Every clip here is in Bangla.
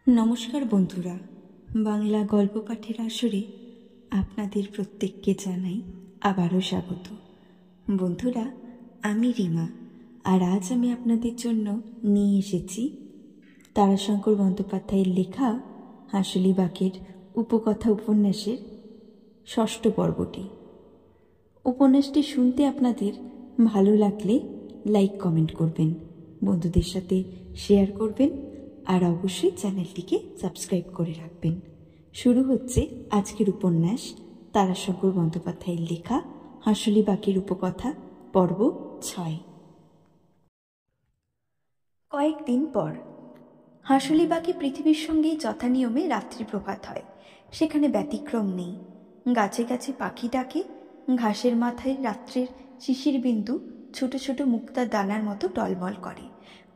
নমস্কার বন্ধুরা, বাংলা গল্প পাঠের আসরে আপনাদের প্রত্যেককে জানাই আবারও স্বাগত। বন্ধুরা, আমি রিমা, আর আজ আমি আপনাদের জন্য নিয়ে এসেছি তারাশঙ্কর বন্দ্যোপাধ্যায়ের লেখা হাঁসুলি বাকের উপকথা উপন্যাসের ৬ষ্ঠ পর্বটি। উপন্যাসটি শুনতে আপনাদের ভালো লাগলে লাইক কমেন্ট করবেন, বন্ধুদের সাথে শেয়ার করবেন, আর অবশ্যই চ্যানেলটিকে সাবস্ক্রাইব করে রাখবেন। শুরু হচ্ছে আজকের উপন্যাস তারাশঙ্কর বন্দ্যোপাধ্যায়ের লেখা হাঁসুলি বাকের উপকথা পর্ব ৬। কয়েকদিন পর হাঁসুলি বাকে পৃথিবীর সঙ্গেই যথানিয়মে রাত্রি প্রভাত হয়। সেখানে ব্যতিক্রম নেই। গাছে গাছে পাখি ডাকে, ঘাসের মাথায় রাত্রের শিশির বিন্দু ছোট ছোট মুক্তার দানার মতো টলমল করে।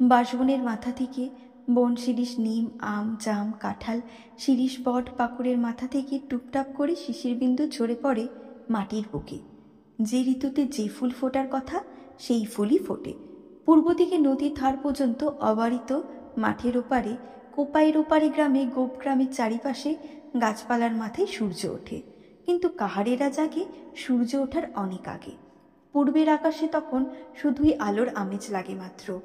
বাঁশবনের মাথা থেকে বন শিরিষ, নিম, আম, জাম, কাঁঠাল, শিরিষ, বট, পাকুড়ের মাথা থেকে টুপটাপ করে শিশির বিন্দু ঝরে পড়ে মাটির বুকে। যে ঋতুতে যে ফুল ফোটার কথা সেই ফুলই ফোটে। পূর্ব দিকে নদীর ধার পর্যন্ত অবারিত মাঠের ওপারে, কোপাইয়ের ওপারে গ্রামে, গোপ গ্রামের চারিপাশে গাছপালার মাথায় সূর্য ওঠে। কিন্তু কাহারেরা জাগে সূর্য ওঠার অনেক আগে। পূর্বের আকাশে তখন শুধুই আলোর আমেজ লাগে মাত্র।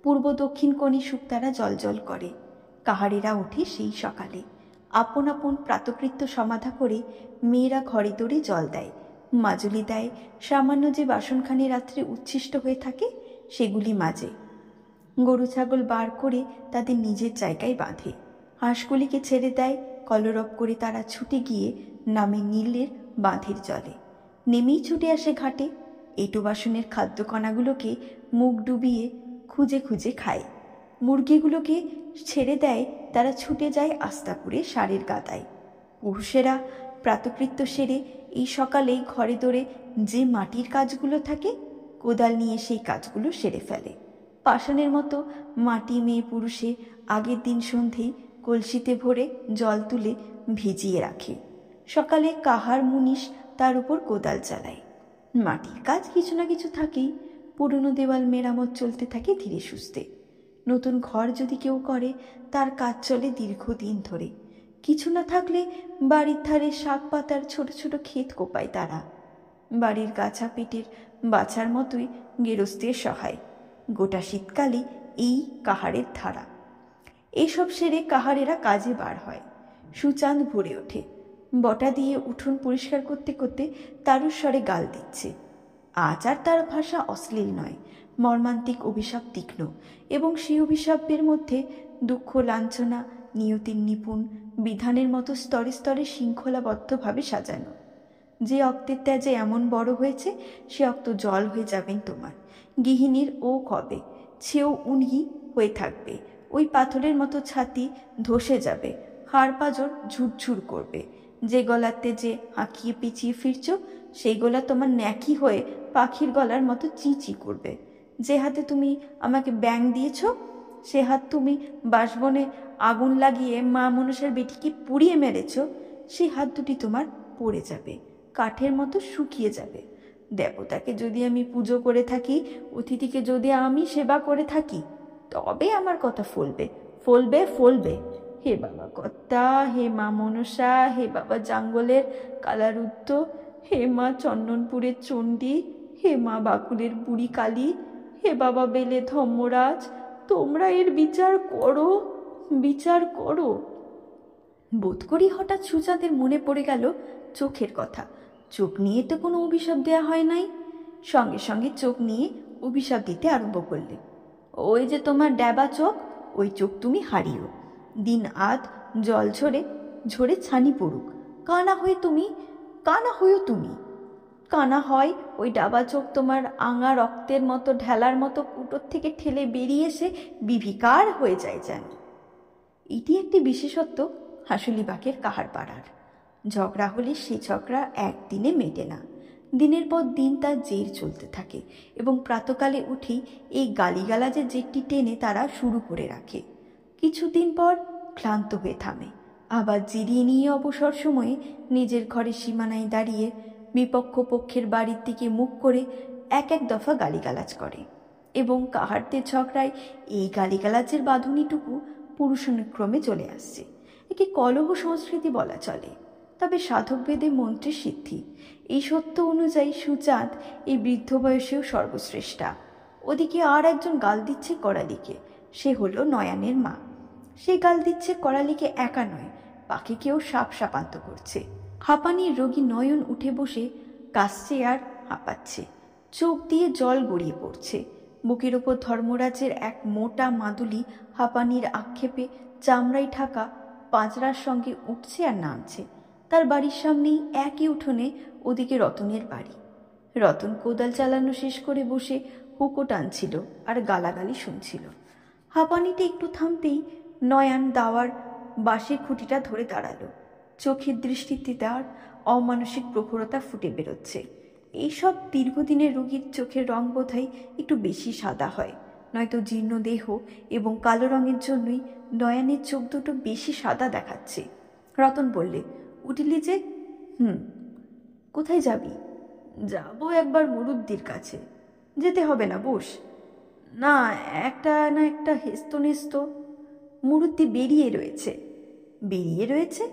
পূর্ব দক্ষিণ কোণে শুকতারা জলজল করে। কাহারেরা ওঠে সেই সকালে। আপন আপন প্রাতকৃত্য সমাধা করে মেয়েরা ঘরে দৌড়ে জল দেয়, মাজুলি দেয়। সামান্য যে বাসনখানি রাত্রে উচ্ছিষ্ট হয়ে থাকে সেগুলি মাজে। গরু ছাগল বার করে তাদের নিজের জায়গায় বাঁধে। হাঁসগুলিকে ছেড়ে দেয়। কলরব করে তারা ছুটে গিয়ে নামে নীলের বাঁধের জলে। নেমেই ছুটে আসে ঘাটে। এঁটো বাসনের খাদ্যকণাগুলোকে মুখ ডুবিয়ে খুঁজে খুঁজে খায়। মুরগিগুলোকে ছেড়ে দেয়, তারা ছুটে যায় আস্তাপুরে সারের গাদায়। পুরুষেরা প্রাতকৃত্য সেরে এই সকালেই ঘরে দৌড়ে যে মাটির কাজগুলো থাকে কোদাল নিয়ে সেই কাজগুলো সেরে ফেলে। পাষাণের মতো মাটি মেয়ে পুরুষে আগের দিন সন্ধেই কলসিতে ভরে জল তুলে ভিজিয়ে রাখে। সকালে কাহার মুনিশ তার উপর কোদাল চালায়। মাটির কাজ কিছু না কিছু থাকেই। পুরনো দেওয়াল মেরামত চলতে থাকে ধীরে সুস্থে। নতুন ঘর যদি কেউ করে তার কাজ চলে দীর্ঘদিন ধরে। কিছু না থাকলে বাড়ির ধারে শাক পাতার ছোট ছোট ক্ষেত কোপায় তারা। বাড়ির গাছা পেটের বাছার মতোই গেরস্তের সহায়। গোটা শীতকালে এই কাহারের ধারা। এইসব সেরে কাহারেরা কাজে বার হয়। সুচাঁদ ভরে ওঠে। বটা দিয়ে উঠোন পরিষ্কার করতে করতে তারুস্বরে গাল দিচ্ছে। আজ আর তার ভাষা অশ্লীল নয়, মর্মান্তিক অভিশাপ তীক্ষ্ণ, এবং সেই অভিশাপের মধ্যে দুঃখ, লাঞ্ছনা, নিয়তির নিপুণ বিধানের মতো স্তরে স্তরে শৃঙ্খলাবদ্ধভাবে সাজানো। যে অক্তের ত্যাজে এমন বড় হয়েছে সে অক্ত জল হয়ে যাবেন তোমার। গৃহিণীর ও কবে ছেও উনি হয়ে থাকবে। ওই পাথরের মতো ছাতি ধসে যাবে, হাড় পাঁজর ঝুরঝুর করবে। যে গলাতে যে হাঁকিয়ে পিছিয়ে ফিরছ সেই গলা তোমার ন্যাকি হয়ে পাখির গলার মতো চিঁচি করবে। যে হাতে তুমি আমাকে ব্যাং দিয়েছ সে হাত তুমি বাঁশবনে আগুন লাগিয়ে মা মনসার বেটিকে পুড়িয়ে মেরেছ, সেই হাত দুটি তোমার পড়ে যাবে, কাঠের মতো শুকিয়ে যাবে। দেবতাকে যদি আমি পুজো করে থাকি, অতিথিকে যদি আমি সেবা করে থাকি, তবে আমার কথা ফলবে, ফলবে, ফলবে। হে বাবা কর্তা, হে মা মনসা, হে বাবা জাঙ্গলের কালারুদ্ধ, হে মা চন্দনপুরের চণ্ডী, হে মা বাকুলের বুড়ি কালী, হে বাবা বেলে ধম্মরাজ, তোমরা এর বিচার করো, বিচার করো। বোধ করি হঠাৎ সুচাঁদের মনে পড়ে গেল চোখের কথা। চোখ নিয়ে তো কোনো অভিশাপ দেয়া হয় নাই। সঙ্গে সঙ্গে চোখ নিয়ে অভিশাপ দিতে আরম্ভ করলে। ওই যে তোমার ড্যাবা চোখ, ওই চোখ তুমি হারিও। দিন আধ জল ঝরে ঝরে ছানি পড়ুক, কানা হয়ে তুমি, কানা হয়েও তুমি। কানা হয় ওই ডাবা চোখ তোমার আঙা রক্তের মতো ঢেলার মতো কুটোর থেকে ঠেলে বেরিয়ে এসে বিভিকার হয়ে যায় যেন। এটি একটি বিশেষত্ব হাঁসুলি বাকের কাহার পাড়ার। ঝগড়া হলে সে ঝগড়া একদিনে মেটে না। দিনের পর দিন তার জের চলতে থাকে, এবং প্রাতকালে উঠেই এই গালিগালাজের জেরটি টেনে তারা শুরু করে রাখে। কিছুদিন পর ক্লান্ত হয়ে থামে, আবার জিরিয়ে নিয়ে অবসর সময়ে নিজের ঘরের সীমানায় দাঁড়িয়ে বিপক্ষ পক্ষের বাড়ির দিকে মুখ করে এক এক দফা গালিগালাজ করে। এবং কাহারদের ঝগড়ায় এই গালিগালাজের বাঁধুনিটুকু পুরুষানুক্রমে চলে আসছে। একে কলহ সংস্কৃতি বলা চলে, তবে সাধক ভেদে মন্ত্রের সিদ্ধি। এই সত্য অনুযায়ী সুচাঁদ এই বৃদ্ধ বয়সেও সর্বশ্রেষ্ঠা। ওদিকে আর একজন গাল দিচ্ছে করালিকে, সে হলো নয়নের মা। সে গাল দিচ্ছে করালিকে একা নয়, পাখিকেও সাপ সাপান্ত করছে। হাঁপানির রোগী নয়ন উঠে বসে কাশছে আর হাঁপাচ্ছে, চোখ দিয়ে জল গড়িয়ে পড়ছে। বুকের ওপর ধর্মরাজের এক মোটা মাদুলি হাঁপানির আক্ষেপে চামড়ায় ঢাকা পাঁজরার সঙ্গে উঠছে আর নামছে। তার বাড়ির সামনেই একই উঠোনে ওদিকে রতনের বাড়ি। রতন কোদাল চালানো শেষ করে বসে হুকো টানছিল আর গালাগালি শুনছিল। হাঁপানিটা একটু থামতেই নয়ন দাওয়ার বাঁশের খুঁটিটা ধরে দাঁড়ালো। চোখের দৃষ্টিতে তার অমানসিক প্রখরতা ফুটে বেরোচ্ছে। এইসব দীর্ঘদিনের রোগীর চোখের রং বোধহয় একটু বেশি সাদা হয়, নয়তো জীর্ণ দেহ এবং কালো রঙের জন্যই নয়নের চোখ দুটো বেশি সাদা দেখাচ্ছে। রতন বললে, উঠিলি যে? কোথায় যাবি? যাবো একবার মুরুদ্দির কাছে। যেতে হবে না, বস। না একটা হেস্ত নেস্ত। মুরুদ্দি বেরিয়ে রয়েছে। বেরিয়ে রয়েছে?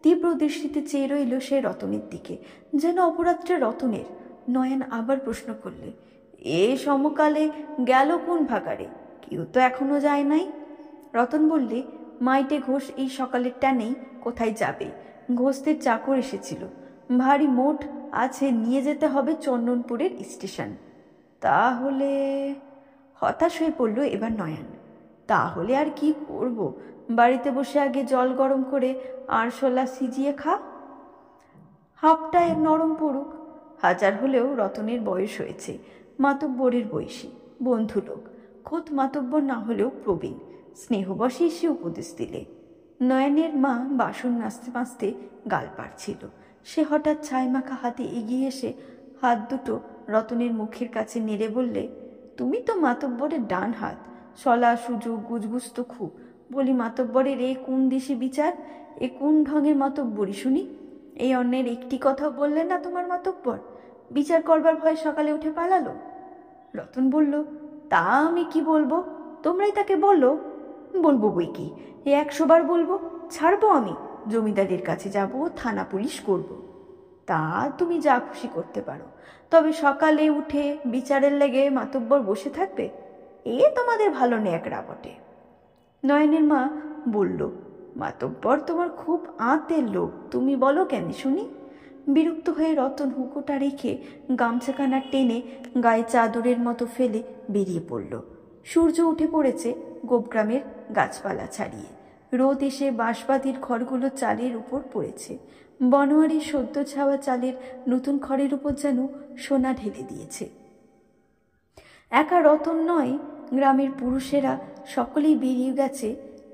তীব্র দৃষ্টিতে চেয়ে রইল সে রতনের দিকে, যেন অপরাধটা রতনের। নয়ন আবার প্রশ্ন করলে, এ সমকালে গেল কোন ভাগাড়ে? কেউ তো এখনো যায় নাই। রতন বললে, মাইটে ঘোষ এই সকালের টানেই কোথায় যাবে। ঘোষদের চাকর এসেছিল, ভারী মোট আছে, নিয়ে যেতে হবে চন্দনপুরের স্টেশন। তাহলে? হতাশ হয়ে পড়ল এবার নয়ন। তাহলে আর কি করব? বাড়িতে বসে আগে জল গরম করে আরশোলা সিজিয়ে খা। হাফটায় নরম পড়ুক। হাজার হলেও রতনের বয়স হয়েছে, মাতব্বরের বয়সী, বন্ধু লোক, খোদ মাতব্বর না হলেও প্রবীণ। স্নেহবশে এসে উপদেশ দিলে। নয়নের মা বাসন মাজতে মাজতে গাল পাড়ছিল। সে হঠাৎ ছাই মাখা হাতে এগিয়ে এসে হাত দুটো রতনের মুখের কাছে নেড়ে বললে, তুমি তো মাতব্বরের ডান হাত, সলা সুযোগ গুজগুস্ত খুব। বলি, মাতব্বরের এ কোন দেশে বিচার? এ কোন ঢঙের মাতব্বরি শুনি? এই অন্যের একটি কথাও বললেন না তোমার মাতব্বর? বিচার করবার ভয়ে সকালে উঠে পালালো। রতন বলল, তা আমি কি বলবো? তোমরাই তাকে বলো। বলবো বই কি, 100 বার বলবো। ছাড়বো আমি? জমিদারের কাছে যাব, থানা পুলিশ করব। তা তুমি যা খুশি করতে পারো, তবে সকালে উঠে বিচারের লেগে মাতব্বর বসে থাকবে? এ তোমাদের ভালো ন্যাকড়া বটে। নয়নের মা বলল, মাতব্বর তোমার খুব আঁতের লোক, তুমি বলো কেন শুনি? বিরক্ত হয়ে রতন হুকোটা রেখে গামছাখানা টেনে গায়ে চাদরের মতো ফেলে বেরিয়ে পড়ল। সূর্য উঠে পড়েছে গোপগ্রামের গাছপালা ছাড়িয়ে। রোদ এসে বাঁশবাতির খড়গুলো চালের উপর পড়েছে। বনোয়ারির সদ্য ছাওয়া চালের নতুন খড়ের উপর যেন সোনা ঢেলে দিয়েছে। একা রতন নয়, গ্রামের পুরুষেরা সকলেই বেরিয়ে গেছে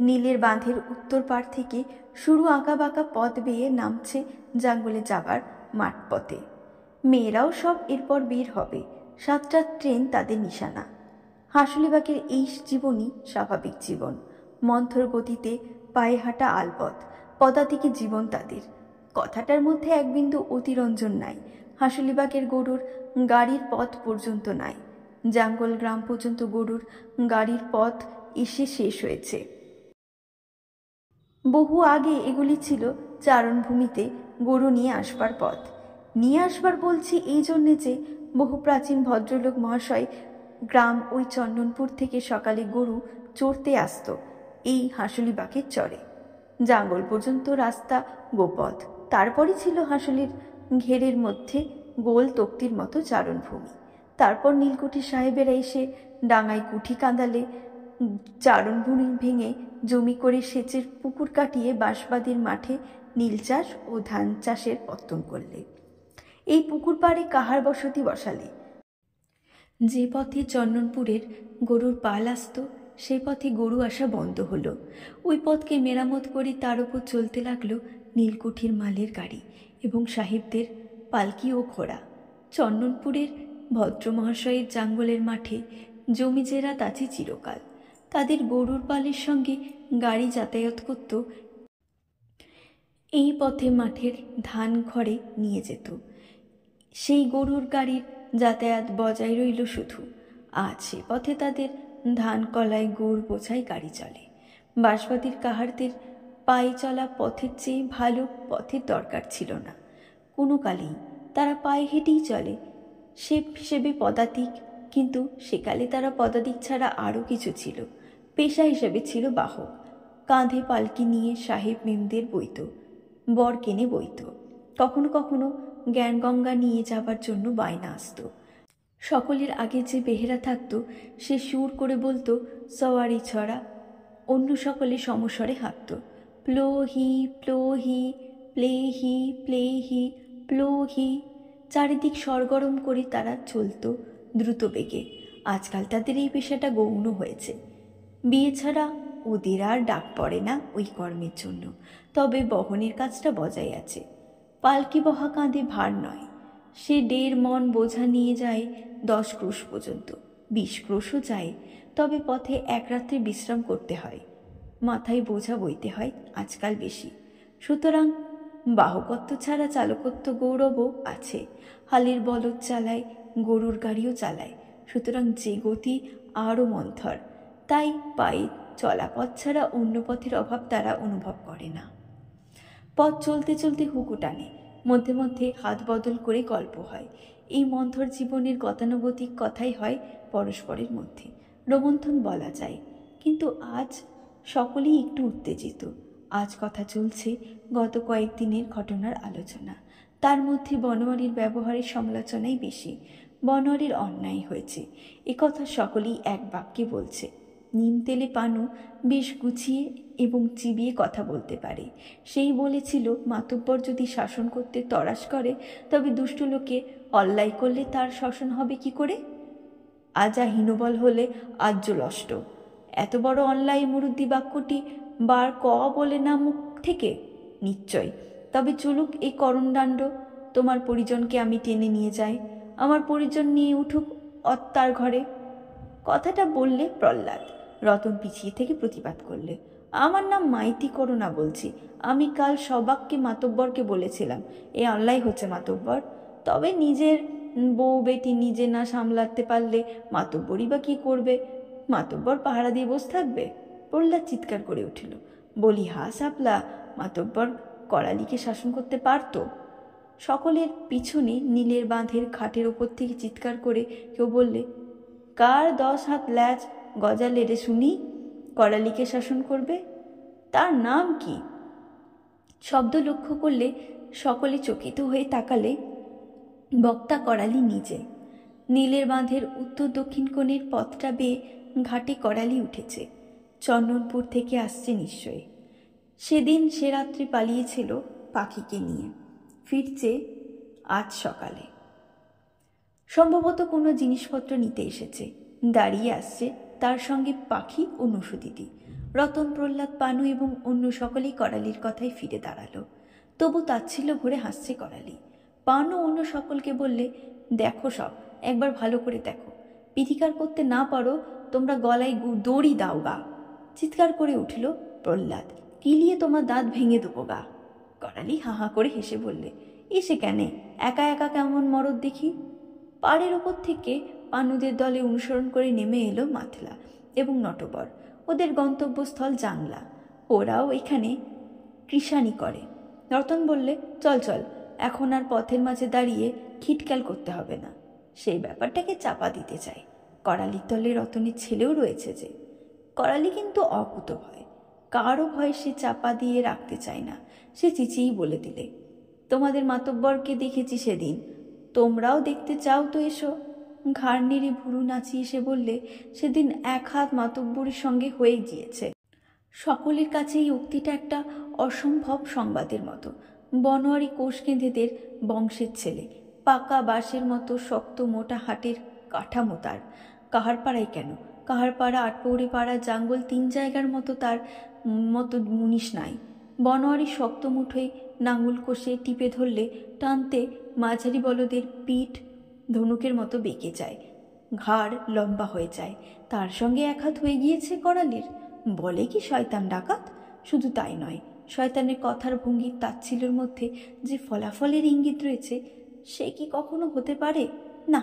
নীলের বাঁধের উত্তর পাড় থেকে। শুরু আঁকা বাঁকা পথ বেয়ে নামছে জঙ্গলে যাবার মাঠ পথে। মেয়েরাও সব এরপর বের হবে। 7টার ট্রেন তাদের নিশানা। হাঁসুলিবাগের এই জীবনই স্বাভাবিক জীবন। মন্থর গতিতে পায়ে হাঁটা আলপথ, পদাতিকে জীবন তাদের। কথাটার মধ্যে এক বিন্দু অতিরঞ্জন নাই। হাঁসুলিবাগের গরুর গাড়ির পথ পর্যন্ত নাই। জঙ্গল গ্রাম পর্যন্ত গরুর গাড়ির পথ এসে শেষ হয়েছে। বহু আগে এগুলি ছিল চারণভূমিতে গরু নিয়ে আসবার পথ। নিয়ে আসবার বলছি এই জন্যে যে বহু প্রাচীন ভদ্রলোক মহাশয় গ্রাম ওই চন্দনপুর থেকে সকালে গরু চড়তে আসত এই হাঁসুলিবাগের চরে। জঙ্গল পর্যন্ত রাস্তা গোপথ, তারপরই ছিল হাঁসুলির ঘেরের মধ্যে গোল তক্তির মতো চারণভূমি। তারপর নীলকুঠি সাহেবেরা এসে ডাঙায় কুঠি কাঁদালে চারণভূমি ভেঙে জমি করে সেচের পুকুর কাটিয়ে বাঁশবাদীর মাঠে নীল চাষ ও ধান চাষের পত্তন করলে। এই পুকুর পাড়ে কাহার বসতি বসালে। যে পথে চন্দনপুরের গরুর পাল আসত, সেই পথে গরু আসা বন্ধ হলো। ওই পথকে মেরামত করে তার উপর চলতে লাগলো নীলকুঠির মালের গাড়ি এবং সাহেবদের পালকি ও ঘোড়া। চন্দনপুরের ভদ্রমহাশয়ের জঙ্গলের মাঠে জমিজেরা তাছে চিরকাল। তাদের গরুর পালের সঙ্গে গাড়ি যাতায়াত করত। এই পথে মাঠের ধান ঘরে নিয়ে যেত। সেই গরুর গাড়ির যাতায়াত বজায় রইল শুধু। আজ সে পথে তাদের ধান কলায় গুড় বোঝাই গাড়ি চলে। বাঁশবাতির কাহারদের পায়ে চলা পথের চেয়ে ভালো পথের দরকার ছিল না। কোনো কালেই তারা পায়ে হেঁটেই চলে, সে হিসেবে পদাতিক, কিন্তু সেকালে তারা পদাতিক ছাড়া আরও কিছু ছিল। পেশা হিসেবে ছিল বাহক। কাঁধে পালকি নিয়ে সাহেব মেমদের বইত, বর কেনে বইত। কখনো কখনো জ্ঞানগঙ্গা নিয়ে যাবার জন্য বায়না আসত। সকলের আগে যে বেহেরা থাকতো সে সুর করে বলতো সওয়ারি ছড়া। অন্য সকলে সমস্বরে হাঁকত, প্লোহি প্লোহি প্লেহি প্লেহি প্লোহি। চারিদিক সরগরম করে তারা চলত দ্রুত বেগে। আজকাল তাদের এই পেশাটা গৌণ হয়েছে। বিয়ে ছাড়া ওদের আর ডাক পড়ে না ওই কর্মের জন্য, তবে বহনের কাজটা বজায় আছে। পালকি বহা কাঁধে ভার নয়, সে 1.5 মণ বোঝা নিয়ে যায় 10 ক্রোশ পর্যন্ত, 20 ক্রোশও যায়। তবে পথে এক রাত্রে বিশ্রাম করতে হয়, মাথায় বোঝা বইতে হয় আজকাল বেশি। সুতরাং বাহকত্ব ছাড়া চালকত্ব গৌরবও আছে। হালের বলদ চালায়, গরুর গাড়িও চালায়, সুতরাং যে গতি আরও মন্থর। তাই পায়ে চলা পথ ছাড়া অন্য পথের অভাব তারা অনুভব করে না। পথ চলতে চলতে হুকু টানে, মধ্যে মধ্যে হাত বদল করে গল্প হয়। এই মন্থর জীবনের গতানুগতিক কথাই হয় পরস্পরের মধ্যে, রোমন্থন বলা যায়। কিন্তু আজ সকলেই একটু উত্তেজিত। আজ কথা চলছে গত কয়েকদিনের ঘটনার আলোচনা, তার মধ্যে বনোয়ারির ব্যবহারের সমালোচনাই বেশি। বনোয়ারির অন্যায় হয়েছে একথা সকলেই এক বাক্যে বলছে। নিম তেলে পানু বেশ গুছিয়ে এবং চিবিয়ে কথা বলতে পারে। সেই বলেছিল মাতব্বর যদি শাসন করতে তরাস করে তবে দুষ্ট লোকে অন্যায় করলে তার শাসন হবে কি করে? আজা হীনবল হলে আজ্য লষ্ট। এত বড় অন্যায় মুরুদ্দি বাক্যটি বার ক বলে না মুখ থেকে? নিশ্চয়। তবে চলুক এই করণদাণ্ড। তোমার পরিজনকে আমি টেনে নিয়ে যাই, আমার পরিজন নিয়ে উঠুক অত্যার ঘরে। কথাটা বললে প্রহ্লাদ। রতন পিছিয়ে থেকে প্রতিবাদ করলে, আমার নাম মাইতি করো না বলছি। আমি কাল সবাককে মাতব্বরকে বলেছিলাম এ অন্যায় হচ্ছে মাতব্বর। তবে নিজের বউ বেটি নিজে না সামলাতে পারলে মাতব্বরই বা কী করবে? মাতব্বর পাহারা দিয়ে বসে থাকবে? প্রহ্লাদ চিৎকার করে উঠিল, বলি হা সাপলা, মাতব্বর করালিকে শাসন করতে পারত? সকলের পিছনে নীলের বাঁধের খাটের ওপর থেকে চিৎকার করে কেউ বললে, কার 10 হাত ল্যাজ গজালে রে শুনি, করালিকে শাসন করবে? তার নাম কি? শব্দ লক্ষ্য করলে সকলে চকিত হয়ে তাকালে বক্তা করালি নিজে। নীলের বাঁধের উত্তর দক্ষিণ কোণের পথটা বেয়ে ঘাটে করালি উঠেছে। চন্দনপুর থেকে আসছে নিশ্চয়ই। সেদিন সে রাত্রি পালিয়েছিল পাখিকে নিয়ে, ফিরছে আজ সকালে। সম্ভবত কোনো জিনিসপত্র নিতে এসেছে। দাঁড়িয়ে আসছে তার সঙ্গে পাখি ও নসুদিদি। রতন, প্রহ্লাদ, পানু এবং অন্য সকলেই করালির কথায় ফিরে দাঁড়ালো। তবু তাচ্ছিল্য ভরে হাসছে করালি। পানু অন্য সকলকে বললে, দেখো সব, একবার ভালো করে দেখো। পিথিকার করতে না পারো তোমরা গলায় দড়ি দাও গা। চিৎকার করে উঠল প্রহ্লাদ, কিলিয়ে তোমার দাঁত ভেঙে দেবো গা। করালি হা হা করে হেসে বললে, এসে কেনে, একা একা কেমন মরদ দেখি। পাড়ের ওপর থেকে পানুদের দলে অনুসরণ করে নেমে এলো মাথলা এবং নটবর। ওদের গন্তব্যস্থল জাংলা। ওরাও এখানে কৃষানি করে। রতন বললে, চল চল, এখন আর পথের মাঝে দাঁড়িয়ে খিটক্যাল করতে হবে না। সেই ব্যাপারটাকে চাপা দিতে চায়। করালির দলে রতনের ছেলেও রয়েছে যে। করালি কিন্তু অকুত ভয়, কারও ভয় সে চাপা দিয়ে রাখতে চায় না। সে চিচিয়েই বলে দিলে, তোমাদের মাতব্বরকে দেখেছি সেদিন, তোমরাও দেখতে চাও তো এসো। ঘাড় নেড়ে ভুরু নাচিয়ে সে বললে, সেদিন 1 হাত মাতব্বরের সঙ্গে হয়ে গিয়েছে। সকলের কাছে এই উক্তিটা একটা অসম্ভব সংবাদের মতো। বনোয়ারি কোষকেঁধেদের বংশের ছেলে, পাকা বাঁশের মতো শক্ত মোটা হাটের কাঠামো তার। কাহারপাড়ায় কেন, কাহারপাড়া, আটপৌরি পাড়া, জাঙ্গল 3 জায়গার মতো তার মতো মুনিশ নাই। বনোয়ারি শক্ত মুঠোয় নাঙুল কষে টিপে ধরলে টানতে মাঝারি বলদের পিঠ ধনুকের মতো বেঁকে যায়, ঘাড় লম্বা হয়ে যায়। তার সঙ্গে 1 হাত হয়ে গিয়েছে করালির। বলে কি শয়তান ডাকাত? শুধু তাই নয়, শয়তানের কথার ভঙ্গির তাচ্ছিল্যের মধ্যে যে ফলাফলের ইঙ্গিত রয়েছে সে কি কখনো হতে পারে? না,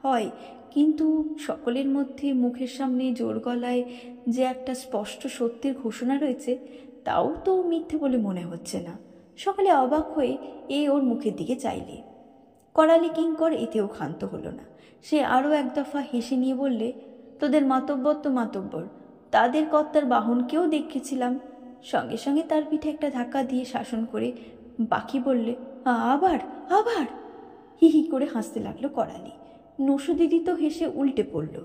হয়, কিন্তু সকলের মধ্যে মুখের সামনে জোর গলায় যে একটা স্পষ্ট সত্যের ঘোষণা রয়েছে, তাও তো মিথ্যে বলে মনে হচ্ছে না। সকলে অবাক হয়ে ওর মুখের দিকে চাইলে। করালি কিঙ্কর এতেও ক্ষান্ত হলো না। সে আরও এক দফা হেসে নিয়ে বললে, তোদের মাতব্বর তো মাতব্বর, তাদের কর্তার বাহনকেও দেখেছিলাম। সঙ্গে সঙ্গে তার পিঠে একটা ধাক্কা দিয়ে শাসন করে পাখি বললে, আবার আবার। হি হি করে হাসতে লাগলো করালি। নসু দিদি তো হেসে উল্টে পড়ল।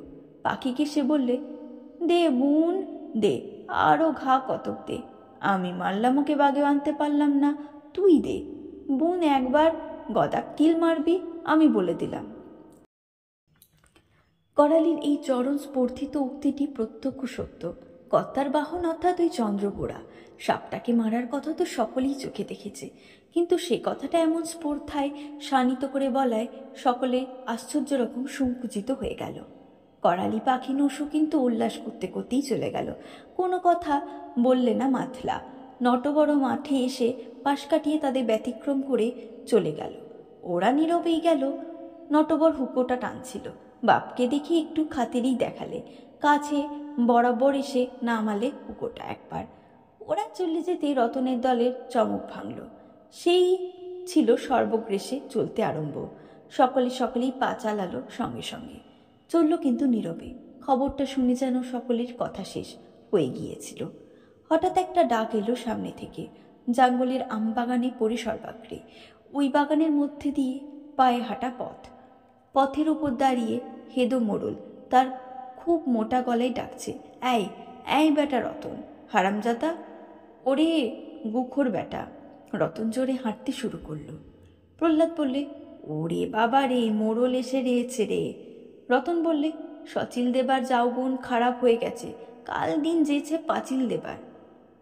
পাখিকে সে বললে, দে বোন দে, আরও ঘা কতক দে। আমি মারলাম ওকে, বাগে আনতে পারলাম না, তুই দে বোন, একবার গদা কিল মারবি, আমি বলে দিলাম। করালির এই চরণ স্পর্ধিত উক্তিটি প্রত্যক্ষ সত্য। কর্তার বাহন অর্থাৎ ওই চন্দ্রবোড়া সাপটাকে মারার কথা তো সকলেই চোখে দেখেছে, কিন্তু সে কথাটা এমন স্পর্ধায় শানিত করে বলায় সকলে আশ্চর্য রকম সংকুচিত হয়ে গেল। করালি পাখি নসু কিন্তু উল্লাস করতে করতেই চলে গেল। কোনো কথা বললে না মাথলা। নটবড় মাঠে এসে পাশ কাটিয়ে তাদের ব্যতিক্রম করে চলে গেল। ওরা নীরবেই গেল। নটবর হুকোটা টানছিল। বাপকে দেখে একটু খাতিরই দেখালে, কাছে বরাবর এসে নামালে হুকোটা একবার। ওরা চলে যেতে রতনের দলের চমক ভাঙল। সেই ছিল সর্বগ্রেসে চলতে আরম্ভ। সকলেই পা চালালো সঙ্গে সঙ্গে। চলল কিন্তু নীরবে। খবরটা শুনে যেন সকলের কথা শেষ হয়ে গিয়েছিল। হঠাৎ একটা ডাক এলো সামনে থেকে, জঙ্গলের আমবাগানে পড়ে সর্বাগ্রে। ওই বাগানের মধ্যে দিয়ে পায়ে হাঁটা পথ। পথের উপর দাঁড়িয়ে হেদো মোড়ল তার খুব মোটা গলায় ডাকছে, এই এই বেটা রতন, হারামজাদা, ওরে গুখোর বেটা। রতন জোরে হাঁটতে শুরু করলো। প্রহ্লাদ বললে, ওরে বাবা রে, মোড়ল এসে রয়েছে রে। রতন বললে, সচিল দেবার যাওগুন খারাপ হয়ে গেছে, কাল দিন যেছে পাঁচিল দেবার।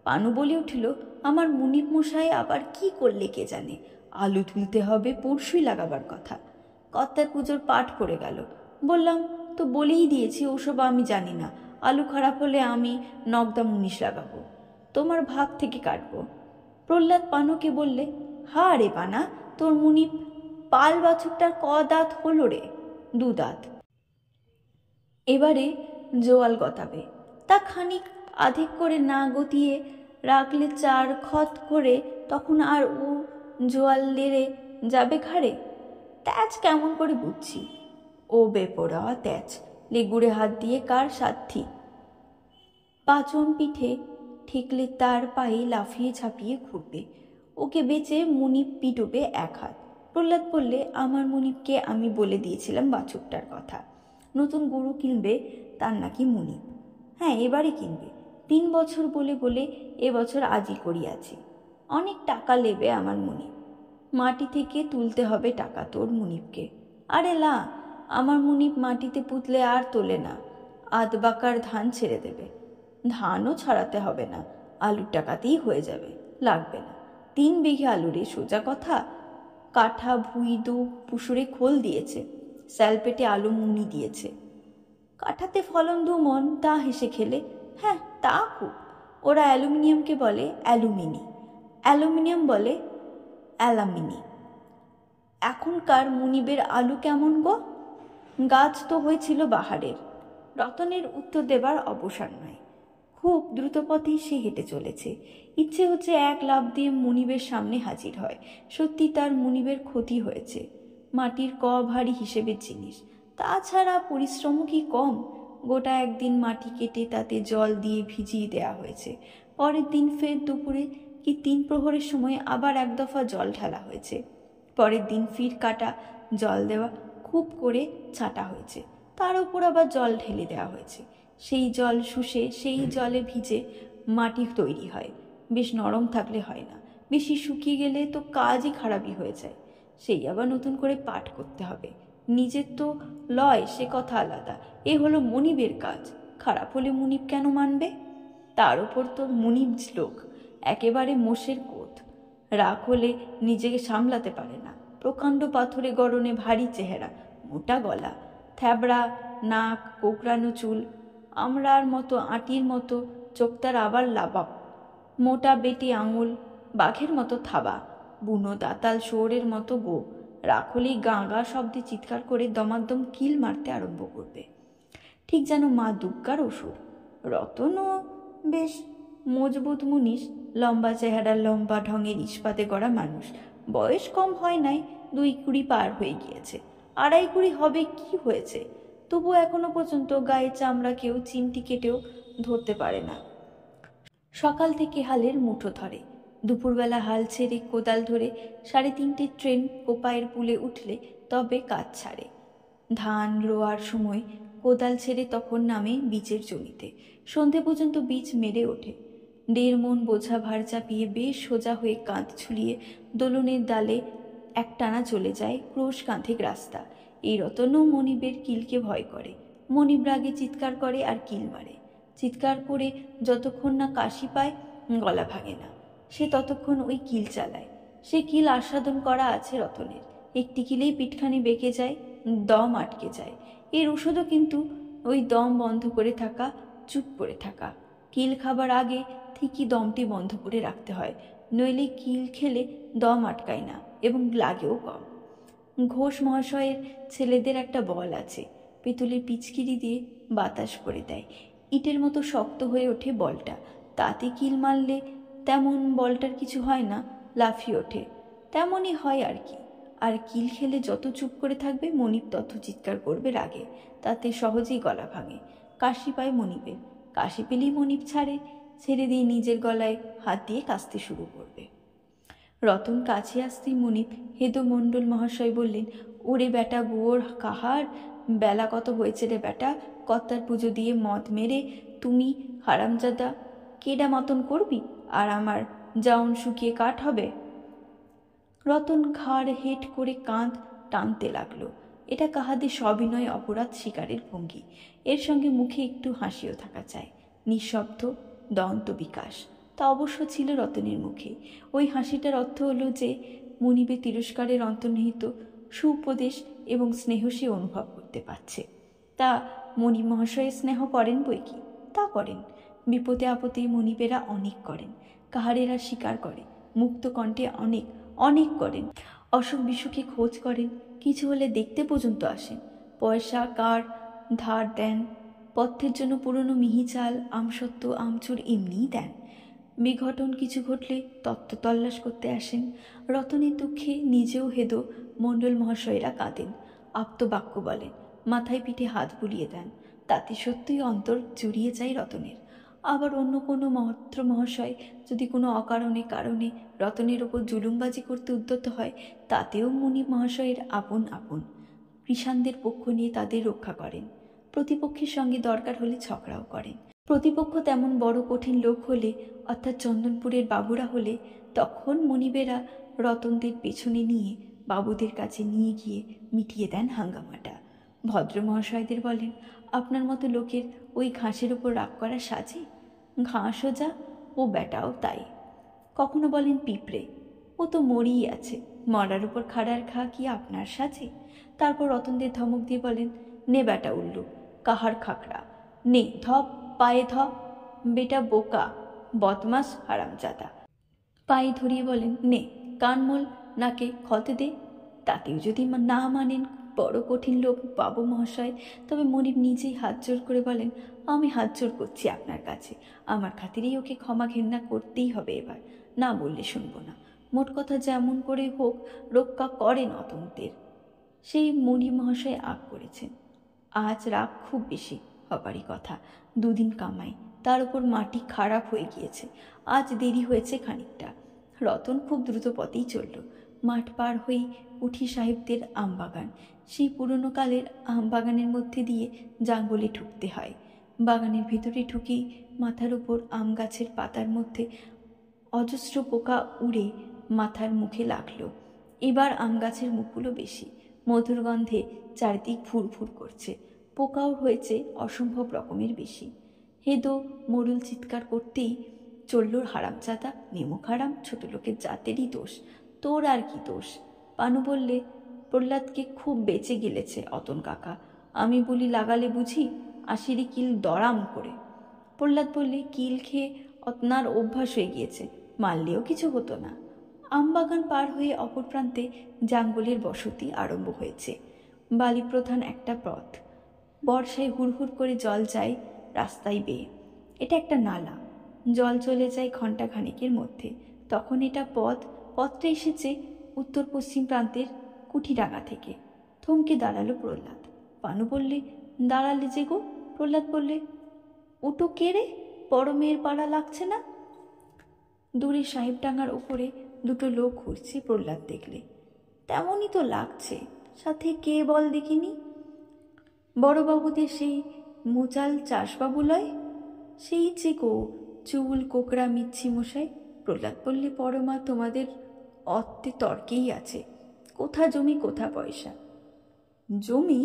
পানু বলে উঠল, আমার মুনিপ মশাই আবার কি করলে কে জানে, আলু তুলতে হবে, পরশুই লাগাবার কথা। কর্তার পুজোর পাঠ পড়ে গেল। বললাম তো বলেই দিয়েছি, ওসব আমি জানি না, আলু খারাপ হলে আমি নগদা মুনিশ লাগাবো, তোমার ভাগ থেকে কাটবো। প্রহ্লাদ পানুকে বললে, হা রে পানা, তোর মুনিপ পাল বাছুরটার দাঁত হলো রে? 2 দাঁত। এবারে জোয়াল গতাবে, তা খানিক আধেক করে না গতিয়ে রাখলে 4 খত করে, তখন আর ও জোয়াল লেড়ে যাবে ঘাড়ে? তেজ কেমন করে বুঝছি? ও বেপরোয়া তেজ, লেগুড়ে হাত দিয়ে কার সাধ্যি? পাচন পিঠে ঠেকলে তার পায়ে লাফিয়ে ঝাঁপিয়ে ঘুরবে। ওকে বেচে মুনিপ পিটবে 1 হাত। প্রহ্লাদ বললে, আমার মুনিপকে আমি বলে দিয়েছিলাম বাছুরটার কথা, নতুন গরু কিনবে, তার নাকি মুনিপ। হ্যাঁ, এবারে কিনবে। 3 বছর বলে বলে এবছর আজই করিয়াছি। অনেক টাকা নেবে আমার মুনিপ। মাটি থেকে তুলতে হবে টাকা তোর মুনিপকে। আরে লা, আমার মুনিপ মাটিতে পুতলে আর তোলে না, আধবাকার ধান ছেড়ে দেবে। ধানও ছাড়াতে হবে না, আলুর টাকাতেই হয়ে যাবে, লাগবে না। 3 বিঘে আলুরে সোজা কথা। কাঠা ভুই দু পুশুরে খোল দিয়েছে, স্যালপেটে আলু মুনি দিয়েছে। কাঠাতে ফলন 2 মণ, তা হেসে খেলে। হ্যাঁ, তা খুব। ওরা অ্যালুমিনিয়ামকে বলে অ্যালুমিনি, অ্যালুমিনিয়াম বলে অ্যালামিনি। এখনকার মুনিবের আলু কেমন গো? গাছ তো হয়েছিল বাহারের। রতনের উত্তর দেবার অবসর নয়। খুব দ্রুতপথেই সে হেঁটে চলেছে। ইচ্ছে হচ্ছে এক লাফ দিয়ে মুনিবের সামনে হাজির হয়। সত্যি তার মুনিবের ক্ষতি হয়েছে। মাটির ভারী হিসেবের জিনিস, তাছাড়া পরিশ্রমও কি কম? গোটা একদিন মাটি কেটে তাতে জল দিয়ে ভিজিয়ে দেয়া হয়েছে। পরের দিন ফের দুপুরে কি 3 প্রহরের সময় আবার 1 দফা জল ঢালা হয়েছে। পরের দিন ফির কাটা জল দেওয়া খুব করে ছাঁটা হয়েছে, তার উপর আবার জল ঢেলে দেওয়া হয়েছে। সেই জল শুষে সেই জলে ভিজে মাটি তৈরি হয়। বেশ নরম থাকলে হয় না, বেশি শুকিয়ে গেলে তো কাজই খারাপই হয়ে যায়। সেই আবার নতুন করে পাঠ করতে হবে। নিজের তো লয়, সে কথা আলাদা, এ হলো মনিবের কাজ। খারাপ হলে মুনিব কেন মানবে? তার উপর তো মুনিব লোক একেবারে মোষের কোত। রাগ হলে নিজেকে সামলাতে পারে না। প্রকাণ্ড পাথরে গড়নে ভারী চেহারা, মোটা গলা, থ্যাবড়া নাক, কোকড়ানো চুল, আমরার মতো আটির মতো চোখ, তার আবার লাবাব, মোটা বেটি আঙুল, বাঘের মতো থাবা, বুনো দাতাল শুয়োরের মতো গো, রাগ হলেই গাঁ গাঁ শব্দে চিৎকার করে দমাদ্দম কিল মারতে আরম্ভ করবে, ঠিক যেন মা দুর্গার অসুর। রতনও বেশ মজবুত মুনিশ, লম্বা চেহারা, লম্বা ঢঙের ইস্পাতে গড়া মানুষ। বয়স কম হয় নাই, 2-20 পার হয়ে গিয়েছে। 2.5 হবে কি হয়েছে, তবু এখনো পর্যন্ত গায়ে চামড়া কেউ চিমটি কেটেও ধরতে পারে না। সকাল থেকে হালের মুঠো ধরে, দুপুরবেলা হাল ছেড়ে কোদাল ধরে 3:30 ট্রেন কোপায়ের পুলে উঠলে তবে কাজ ছাড়ে। ধান রোয়ার সময় কোদাল ছেড়ে তখন নামে বীজের জমিতে। সন্ধে পর্যন্ত বীজ মেরে ওঠে। 1.5 মণ বোঝা ভার চাপিয়ে বেশ সোজা হয়ে কাঁধ ঝুলিয়ে দোলনের ডালে একটানা চলে যায় ক্রোশ কাঁধেক রাস্তা। এই রতনও মনিবের কিলকে ভয় করে। মনিব রাগে চিৎকার করে আর কিল মারে। চিৎকার করে যতক্ষণ না কাশি পায়, গলা ভাঙে না, সে ততক্ষণ ওই কিল চালায়। সে কিল আস্বাদন করা আছে রতনের। একটি কিলেই পিঠখানি বেঁকে যায়, দম আটকে যায়। এর ওষুধও কিন্তু ওই দম বন্ধ করে থাকা, চুপ করে থাকা। কিল খাবার আগে ঠিকই দমটি বন্ধ করে রাখতে হয়, নইলে কিল খেলে দম আটকায় না এবং লাগেও কম। ঘোষ মহাশয়ের ছেলেদের একটা বল আছে, পেতলের পিচকিরি দিয়ে বাতাস করে দেয়। ইটের মতো শক্ত হয়ে ওঠে বলটা। তাতে কিল মারলে তেমন বলটার কিছু হয় না, লাফিয়ে ওঠে। তেমনই হয় আর কি। আর কিল খেলে যত চুপ করে থাকবে মনিব তত চিৎকার করবে রাগে, তাতে সহজেই গলা ভাঙে। কাশি পায় মনিবের। কাশি পেলেই মনিব ছেড়ে দিয়ে নিজের গলায় হাত দিয়ে কাশতে শুরু করবে। রতন কাছে আসতেই মনিব হেদো মণ্ডল মহাশয় বললেন, ওরে বেটা গোর কাহার, বেলা কত হয়েছে রে বেটা, কর্তার পুজো দিয়ে মদ মেরে তুমি হারামজাদা কেডা মতন করবি, আর আমার জাউন শুকিয়ে কাঠ হবে। রতন ঘাড় হেট করে কাঁধ টানতে লাগলো। এটা কাহাদের সবিনয় অপরাধ স্বীকারের ভঙ্গি। এর সঙ্গে মুখে একটু হাসিও থাকা চায়। নিঃশব্দ দন্ত বিকাশ তা অবশ্য ছিল রতনের মুখে। ওই হাসিটার অর্থ হলো যে মনিবের তিরস্কারের অন্তর্নিহিত সুউপদেশ এবং স্নেহ সে অনুভব করতে পারছে। তা মণি মহাশয়ের স্নেহ করেন বই কি, তা করেন। বিপদে আপদে মনিবেরা অনেক করেন, কাহারেরা স্বীকার করে, মুক্ত কণ্ঠে অনেক অনেক করেন। অসুখ বিসুখে খোঁজ করেন, কিছু হলে দেখতে পর্যন্ত আসেন। পয়সা কার ধার দেন, পথ্যের জন্য পুরনো মিহি চাল, আমসত্ত্ব, আমচুর এমনিই দেন। বিঘটন কিছু ঘটলে তত্ত্ব তল্লাশ করতে আসেন। রতনের দুঃখে নিজেও হেদো মণ্ডল মহাশয়েরা কাঁদেন, আপ্তবাক্য বলেন, মাথায় পিঠে হাত বুলিয়ে দেন। তাতে সত্যিই অন্তর জুড়িয়ে যায় রতনের। আবার অন্য কোনো মহত্র মহাশয় যদি কোনো অকারণে কারণে রতনের ওপর জুলুমবাজি করতে উদ্যত হয়, তাতেও মুনি মহাশয়ের আপন আপন কৃষাণদের পক্ষ নিয়ে তাদের রক্ষা করেন। প্রতিপক্ষের সঙ্গে দরকার হলে ঝগড়াও করেন। প্রতিপক্ষ তেমন বড় কঠিন লোক হলে, অর্থাৎ চন্দনপুরের বাবুরা হলে, তখন মনিবেরা রতনদের পেছনে নিয়ে বাবুদের কাছে নিয়ে গিয়ে মিটিয়ে দেন হাঙ্গামাটা। ভদ্র মহাশয়দের বলেন, আপনার মতো লোকের ওই ঘাসের ওপর রাগ করা সাজে? ঘাসও যা, ও বেটাও তাই। কখনো বলেন পিঁপড়ে, ও তো মরিই আছে, মরার উপর খাড়ার ঘা কি আপনার সাজে? তারপর রতনদের ধমক দিয়ে বলেন, নে বেটা উল্লু, কাহার খাকড়া, নে ধপ পায়ে ধ, বেটা বোকা বদমাস হারামজাদা। পায়ে ধরিয়ে বলেন, নে কানমল নাকে খতে দে। তাতেও যদি না মানেন বড় কঠিন লোক বাবু মহাশয়, তবে মনিব নিজেই হাত জোর করে বলেন, আমি হাত জোর করছি আপনার কাছে, আমার খাতিরেই ওকে ক্ষমা ঘেন্না করতেই হবে এবার, না বললে শুনবো না। মোট কথা যেমন করে হোক রক্ষা করেন অতন্তের। সেই মনিব মহাশয় আগ করেছেন। আজ রাগ খুব বেশি হবারই কথা, 2 দিন কামাই, তার উপর মাটি খারাপ হয়ে গিয়েছে। আজ দেরি হয়েছে খানিকটা। রতন খুব দ্রুত পথেই চলল। মাঠ পার হয়েই উঠি সাহেবদের আমবাগান। সেই পুরনো কালের আমবাগানের মধ্যে দিয়ে জঙ্গলে ঢুকতে হয়। বাগানের ভিতরে ঢুকেই মাথার উপর আম গাছের পাতার মধ্যে অজস্র পোকা উড়ে মাথার মুখে লাগল। এবার আম গাছের মুকুলও বেশি, মধুর গন্ধে চারিদিক ফুরফুর করছে। পোকাও হয়েছে অসম্ভব রকমের বেশি। হেদো মোড়ল চিৎকার করতেই চলল, হারামজাদা, নেমুখ হারাম, ছোট লোকের জাতেরই দোষ, তোর আর কি দোষ? পানু বললে, প্রহ্লাদকে খুব বেঁচে গেলেছে অতন কাকা, আমি বলি লাগালে বুঝি, আশিরি কিল দড়াম করে। প্রহ্লাদ বললে, কিল খেয়ে আপনার অভ্যাস হয়ে গিয়েছে, মারলেও কিছু হতো না। আমবাগান পার হয়ে অপর প্রান্তে জাঙ্গলের বসতি আরম্ভ হয়েছে। বালিপ্রধান একটা পথ, বর্ষায় হুড়হুড় করে জল যায় রাস্তায় বেয়ে। এটা একটা নালা, জল চলে যায় ঘণ্টা খানেকের মধ্যে। তখন এটা পথটা এসেছে উত্তর পশ্চিম প্রান্তের কুঠিডাঙ্গা থেকে। থমকে দাঁড়ালো প্রহ্লাদ। পানু বললে, দাঁড়ালে যে গো? প্রহ্লাদ বললে, ওটো কে রে? বড় মেয়ের পাড়া লাগছে না? দূরে সাহেবডাঙ্গার উপরে দুটো লোক ঘুরছে প্রহ্লাদ দেখলে। তেমনই তো লাগছে, সাথে কে বল দেখিনি? বড়বাবুদের সেই মোচাল চাষবাবু লয়? সেই যে গো, চুল কোকড়া মিচ্ছি মশাই। প্রহ্লাদ বললে, পরমা, তোমাদের অত্তে তর্কেই আছে, কোথা জমি কোথা পয়সা। জমি?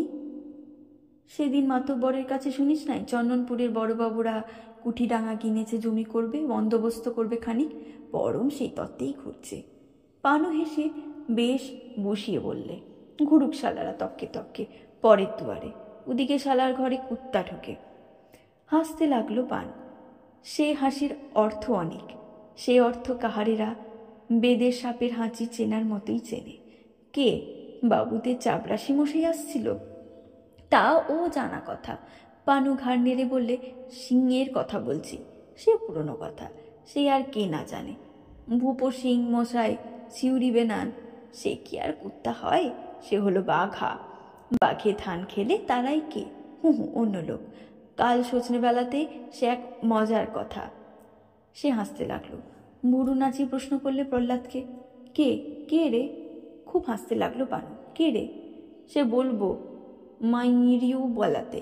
সেদিন মাতব্বরের কাছে শুনিস নাই চন্দনপুরের বড়বাবুরা কুঠিডাঙ্গা কিনেছে, জমি করবে, বন্দোবস্ত করবে খানিক, পরম সেই তত্ত্বেই ঘুরছে। পানু হেসে বেশ বসিয়ে বললে, ঘুরুক শালারা তককে তককে পরের দুয়ারে, ওদিকে শালার ঘরে কুত্তা ঢোকে। হাসতে লাগলো পান। সে হাসির অর্থ অনেক। সে অর্থ কাহারেরা বেদের সাপের হাঁচি চেনার মতোই চেনে। কে? বাবুদের চাপরাশি মশাই আসছিল? তা ও জানা কথা। পানু ঘাড় নেড়ে বললে, সিংয়ের কথা বলছি। সে পুরনো কথা, সে আর কে না জানে। ভূপ সিং মশাই সিউড়ি বেনান, সে কি আর কুত্তা হয়? সে হলো বাঘা। বাঘে ধান খেলে তারাই কে? অন্য লোক। কাল সজনে বেলাতে সে এক মজার কথা। সে হাসতে লাগলো। বুড়ো নাচি প্রশ্ন করলে প্রহ্লাদকে, কে? কে রে? খুব হাসতে লাগলো পানু। কে রে? সে বলবো মাইরিউ বলাতে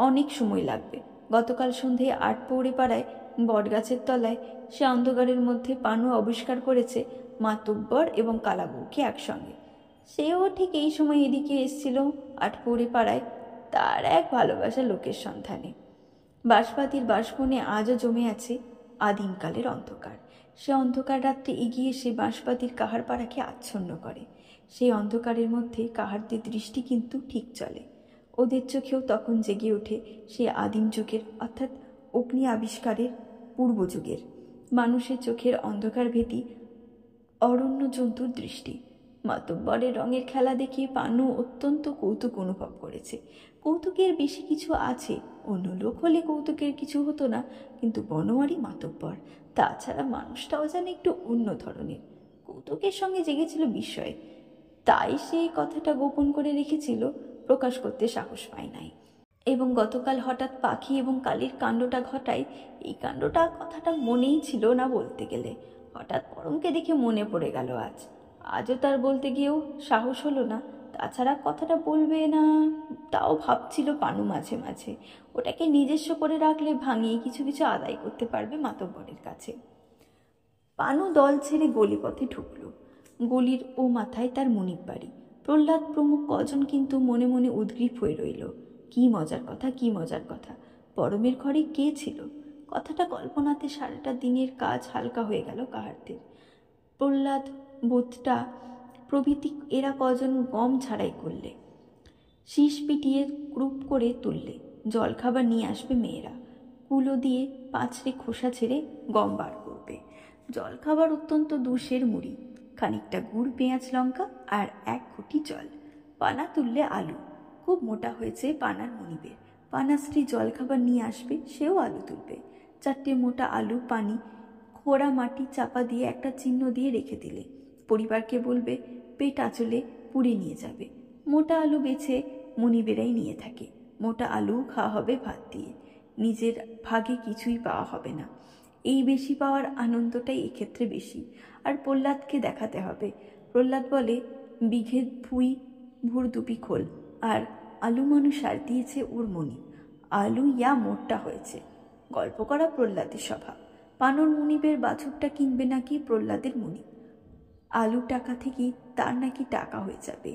অনেক সময় লাগবে। গতকাল সন্ধে ৮ পৌড়ে পাড়ায় বটগাছের তলায় সে অন্ধকারের মধ্যে পানু আবিষ্কার করেছে মাতব্বর এবং কালাবউকে একসঙ্গে। সেও ঠিক এই সময় এদিকে এসছিল ৮ পৌড়ে পাড়ায় তার এক ভালোবাসা লোকের সন্ধানে। বাঁশপাতির বাঁশবনে আজও জমে আছে আদিমকালের অন্ধকার। সে অন্ধকার রাত্রে এগিয়ে সে বাঁশপাতির কাহার পাড়াকে আচ্ছন্ন করে। সেই অন্ধকারের মধ্যে কাহারদের দৃষ্টি কিন্তু ঠিক চলে। ওদের চোখেও তখন জেগে ওঠে সে আদিম যুগের, অর্থাৎ অগ্নি আবিষ্কারের পূর্বযুগের মানুষের চোখের অন্ধকার ভেদি অরণ্য জন্তুর দৃষ্টি। মাতব্বরের রঙের খেলা দেখে পানু অত্যন্ত কৌতুক অনুভব করেছে। কৌতুকের বেশি কিছু আছে, অন্য লোক হলে কৌতুকের কিছু হতো না, কিন্তু বনোয়ারি মাতব্বর, তাছাড়া মানুষটাও যেন একটু অন্য ধরনের। কৌতুকের সঙ্গে জেগেছিল বিস্ময়, তাই সে কথাটা গোপন করে রেখেছিল, প্রকাশ করতে সাহস পায় নাই। এবং গতকাল হঠাৎ পাখি এবং কালির কাণ্ডটা ঘটায়, এই কাণ্ডটা কথাটা মনেই ছিল না বলতে গেলে। হঠাৎ পরমকে দেখে মনে পড়ে গেল আজও তার বলতে গিয়েও সাহস হলো না। তাছাড়া কথাটা বলবে না তাও ভাবছিল পানু মাঝে মাঝে। ওটাকে নিজস্ব করে রাখলে ভাঙিয়ে কিছু কিছু আদায় করতে পারবে মাতব্বরের কাছে। পানু দল ছেড়ে গলিপথে ঢুকল। গলির ও মাথায় তার মনিব বাড়ি। প্রহ্লাদ প্রমুখ কজন কিন্তু মনে মনে উদ্গ্রীব হয়ে রইল। কি মজার কথা, কি মজার কথা! পরমের ঘরে কে ছিল? কথাটা কল্পনাতে সারাটা দিনের কাজ হালকা হয়ে গেল কাহারদের। প্রহ্লাদ, বোধটা প্রভৃতি এরা কজন গম ছাড়াই করলে, শীষ পিটিয়ে ক্রুপ করে তুললে। জলখাবার নিয়ে আসবে মেয়েরা, কুলো দিয়ে পাঁচড়ে খোসা ছেড়ে গম বার করবে। জলখাবার অত্যন্ত দুশের মুড়ি, খানিকটা গুড়, পেঁয়াজ, লঙ্কা আর 1 ঘুঁটি জল। পানা তুললে আলু, খুব মোটা হয়েছে পানার মনিবের। পানা স্ত্রী জলখাবার নিয়ে আসবে, সেও আলু তুলবে। 4টে মোটা আলু পানি খোড়া মাটি চাপা দিয়ে একটা চিহ্ন দিয়ে রেখে দিলে পরিবারকে বলবে পেট আঁচলে পুড়ে নিয়ে যাবে। মোটা আলু বেছে মনিবেরাই নিয়ে থাকে। মোটা আলু খাওয়া হবে ভাত দিয়ে, নিজের ভাগে কিছুই পাওয়া হবে না। এই বেশি পাওয়ার আনন্দটাই এক্ষেত্রে বেশি। আর প্রহ্লাদকে দেখাতে হবে। প্রহ্লাদ বলে, বিঘে ভুই ভুরদুপি খোল, আর আলু মানুষ সার দিয়েছে ওর মনি। আলু ইয়া মোটটা হয়েছে। গল্প করা প্রহ্লাদের স্বভাব। পানুর মনিবের বাছুরটা কিনবে নাকি প্রহ্লাদের মনিব। আলু টাকা থেকেই তার নাকি টাকা হয়ে যাবে,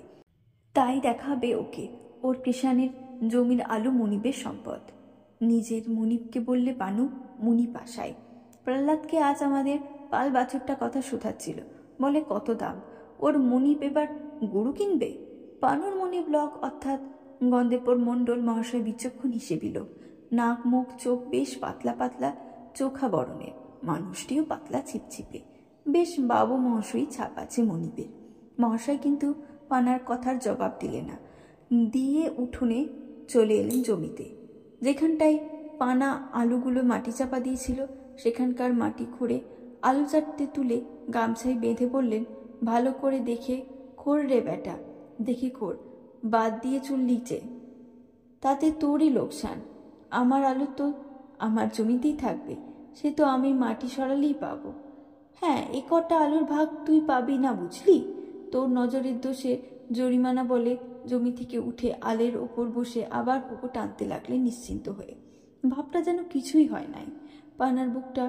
তাই দেখাবে ওকে ওর কৃষাণের জমির আলু মনিবের সম্পদ। নিজের মনিবকে বললে পানু, মনিব আশায়। প্রহ্লাদকে আজ আমাদের পাল বাছুরটা কথা শোধাচ্ছিল। বলে, কত দাম? ওর মনিব এবার গরু কিনবে? পানুর মনিব লক, অর্থাৎ গন্ধেপর মণ্ডল মহাশয় বিচক্ষণ হিসেবিল। নাক মুখ চোখ বেশ পাতলা পাতলা চোখা বরণের, মানুষটিও পাতলা ছিপছিপে। বেশ বাবু মহাশয় ছাপ আছে মনিবের। মহাশয় কিন্তু পানার কথার জবাব দিলে না, দিয়ে উঠোনে চলে এলেন জমিতে। যেখানটায় পানা আলুগুলো মাটি চাপা দিয়েছিল সেখানকার মাটি খুঁড়ে আলু চারটে তুলে গামছায় বেঁধে বললেন, ভালো করে দেখে খোর রে বেটা, দেখে খোর, বাদ দিয়ে চুল নিচে, তাতে তোরই লোকসান। আমার আলু তো আমার জমিতেই থাকবে, সে তো আমি মাটি সরালেই পাবো। হ্যাঁ, এ কটা আলুর ভাগ তুই পাবি না, বুঝলি? তোর নজরের দোষে জরিমানা বলে জমি থেকে উঠে আলের ওপর বসে আবার পুকুর টানতে লাগলে নিশ্চিন্ত হয়ে। ভাবটা যেন কিছুই হয় নাই। পানার বুকটা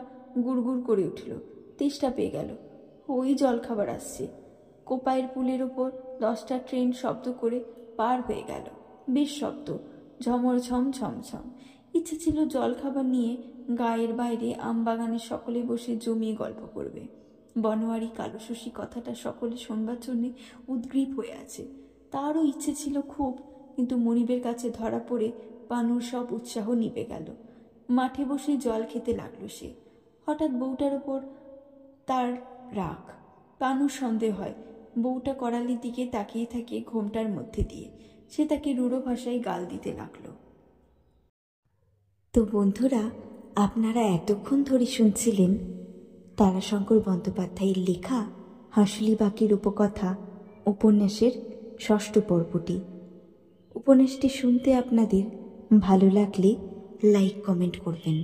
গুড়গুড় করে উঠল, তেষ্টা পেয়ে গেল। ওই জলখাবার আসছে। কোপাইয়ের পুলের ওপর 10টা ট্রেন শব্দ করে পার হয়ে গেল। বেশ শব্দ, ঝমর ঝম ঝমঝম। ইচ্ছে ছিল জলখাবার নিয়ে গায়ের বাইরে আমবাগানে সকলে বসে জমিয়ে গল্প করবে। বনোয়ারি কালো শশী কথাটা সকলে শোনবার জন্যে উদ্গ্রীব হয়ে আছে। তারও ইচ্ছে ছিল খুব, কিন্তু মনিবের কাছে ধরা পড়ে পানুর সব উৎসাহ নিভে গেল। মাঠে বসে জল খেতে লাগলো সে। হঠাৎ বউটার ওপর তার রাগ। পানুর সন্দেহ হয় বউটা করালির দিকে তাকিয়ে থাকে ঘোমটার মধ্যে দিয়ে। সে তাকে রূঢ় ভাষায় গাল দিতে লাগলো। তো বন্ধুরা, আপনারা এতক্ষণ ধরে শুনছিলেন তারাশঙ্কর বন্দ্যোপাধ্যায়ের লেখা হাঁসলি বাঁকের উপকথা উপন্যাসের 6ষ্ঠ পর্বটি। উপন্যাসটি শুনতে আপনাদের ভালো লাগলে লাইক কমেন্ট করবেন,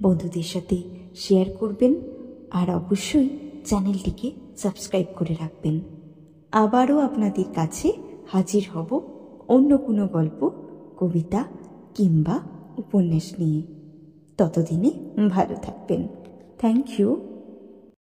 বন্ধুদের সাথে শেয়ার করবেন, আর অবশ্যই চ্যানেলটিকে সাবস্ক্রাইব করে রাখবেন। আবারও আপনাদের কাছে হাজির হব অন্য কোনো গল্প, কবিতা কিংবা উপন্যাস নিয়ে। ততদিনে ভালো থাকবেন। Thank you.